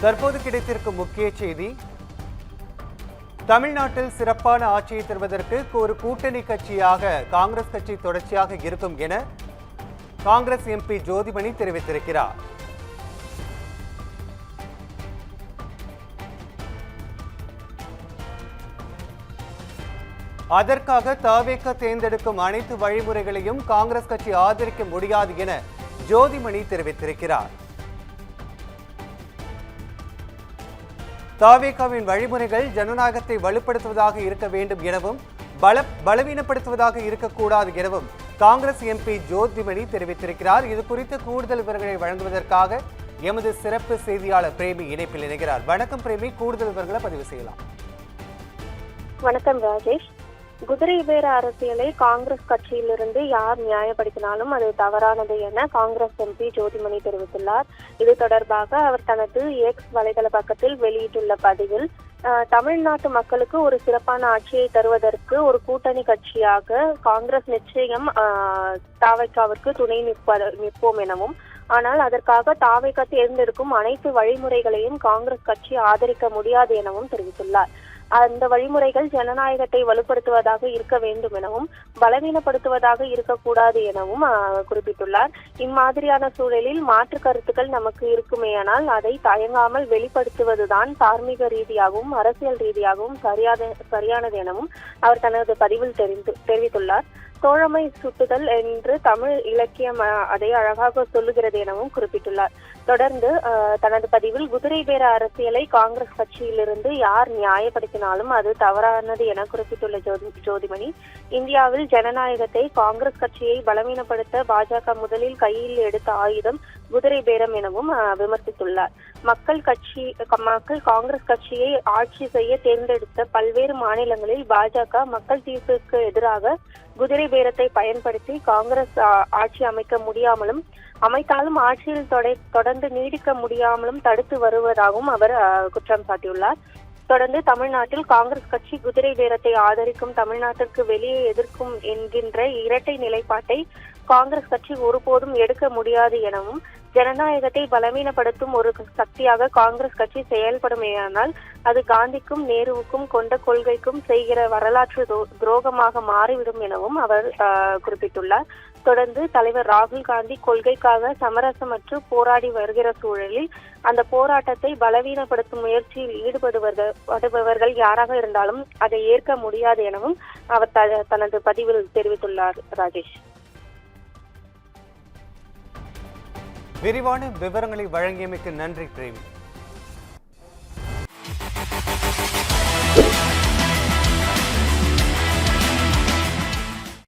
தற்போது கிடைத்திருக்கும் முக்கிய செய்தி, தமிழ்நாட்டில் சிறப்பான ஆட்சியை தருவதற்கு ஒரு கூட்டணி கட்சியாக காங்கிரஸ் கட்சி தொடர்ச்சியாக இருக்கும் என காங்கிரஸ் எம்பி ஜோதிமணி தெரிவித்திருக்கிறார். அதற்காக தவேக தேர்ந்தெடுக்கும் அனைத்து வழிமுறைகளையும் காங்கிரஸ் கட்சி ஆதரிக்க முடியாது என ஜோதிமணி தெரிவித்திருக்கிறார். தவேகவின் வழிமுறைகள் ஜனநாயகத்தை வலுப்படுத்துவதாக இருக்க வேண்டும் எனவும் பலவீனப்படுத்துவதாக இருக்கக்கூடாது எனவும் காங்கிரஸ் எம்பி ஜோதிமணி தெரிவித்திருக்கிறார். இது குறித்து கூடுதல் விவரங்களை வழங்குவதற்காக எமது சிறப்பு செய்தியாளர் பிரேமி இணைப்பில் இணைகிறார். வணக்கம் பிரேமி, கூடுதல் விவரங்களை பதிவு செய்யலாம். வணக்கம் ராஜேஷ். குதிரை பேர அரசியலை காங்கிரஸ் கட்சியிலிருந்து யார் நியாயப்படுத்தினாலும் அது தவறானது என காங்கிரஸ் எம்பி ஜோதிமணி தெரிவித்துள்ளார். இது தொடர்பாக அவர் தனது எக்ஸ் வலைதள பக்கத்தில் வெளியிட்டுள்ள பதிவில், தமிழ்நாட்டு மக்களுக்கு ஒரு சிறப்பான ஆட்சியை தருவதற்கு ஒரு கூட்டணி கட்சியாக காங்கிரஸ் நிச்சயம் தவேகாவிற்கு துணை நிற்போம் எனவும், ஆனால் அதற்காக தவேகா தேர்ந்தெடுக்கும் அனைத்து வழிமுறைகளையும் காங்கிரஸ் கட்சி ஆதரிக்க முடியாது எனவும் தெரிவித்துள்ளார். அந்த வழிமுறைகள் ஜனநாயகத்தை வலுப்படுத்துவதாக இருக்க வேண்டும் எனவும் பலவீனப்படுத்துவதாக இருக்கக்கூடாது எனவும் குறிப்பிட்டுள்ளார். இம்மாதிரியான சூழலில் மாற்று கருத்துக்கள் நமக்கு இருக்குமேயானால் அதை தயங்காமல் வெளிப்படுத்துவதுதான் தார்மீக ரீதியாகவும் அரசியல் ரீதியாகவும் சரியானது எனவும் அவர் தனது பதிவில் தெரிவித்துள்ளார். தோழமை சுட்டுதல் என்று தமிழ் இலக்கியம் அதை அழகாக சொல்லுகிறது எனவும் குறிப்பிட்டுள்ளார். தொடர்ந்து தனது பதிவில், குதிரை பேர அரசியலை காங்கிரஸ் கட்சியிலிருந்து யார் நியாயப்படுத்தினாலும் அது தவறானது என குறிப்பிட்டுள்ள ஜோதிமணி, இந்தியாவில் ஜனநாயகத்தை காங்கிரஸ் கட்சியை பலவீனப்படுத்த பாஜக முதலில் கையில் எடுத்த ஆயுதம் குதிரை பேரம் எனவும் விமர்சித்துள்ளார். மக்கள் காங்கிரஸ் கட்சியை ஆட்சி செய்ய தேர்ந்தெடுத்த பல்வேறு மாநிலங்களில் பாஜக மக்கள் தீர்ப்புக்கு எதிராக குதிரை பேரத்தை பயன்படுத்தி காங்கிரஸ் ஆட்சி அமைக்க முடியாமலும், அமைத்தாலும் ஆட்சியில் தொடர்ந்து நீடிக்க முடியாமலும் தடுத்து வருவதாகவும் அவர் குற்றம் சாட்டியுள்ளார். தொடர்ந்து தமிழ்நாட்டில் காங்கிரஸ் கட்சி குதிரை பேரத்தை ஆதரிக்கும், தமிழ்நாட்டிற்கு வெளியே எதிர்க்கும் என்கின்ற இரட்டை நிலைப்பாட்டை காங்கிரஸ் கட்சி ஒருபோதும் எடுக்க முடியாது எனவும், ஜனநாயகத்தை பலவீனப்படுத்தும் ஒரு சக்தியாக காங்கிரஸ் கட்சி செயல்படுமேயானால் அது காந்திக்கும் நேருவுக்கும் கொண்ட கொள்கைக்கும் செய்கிற வரலாற்று துரோகமாக மாறிவிடும் எனவும் அவர் குறிப்பிட்டுள்ளார். தொடர்ந்து தலைவர் ராகுல் காந்தி கொள்கைக்காக சமரசமற்று போராடி வருகிற சூழலில் அந்த போராட்டத்தை பலவீனப்படுத்தும் முயற்சியில் ஈடுபடுபவர்கள் யாராக இருந்தாலும் அதை ஏற்க முடியாது எனவும் அவர் தனது பதிவில் தெரிவித்துள்ளார். ராஜேஷ், விரிவான விவரங்களை வழங்கியமைக்கு நன்றி பிரேமி.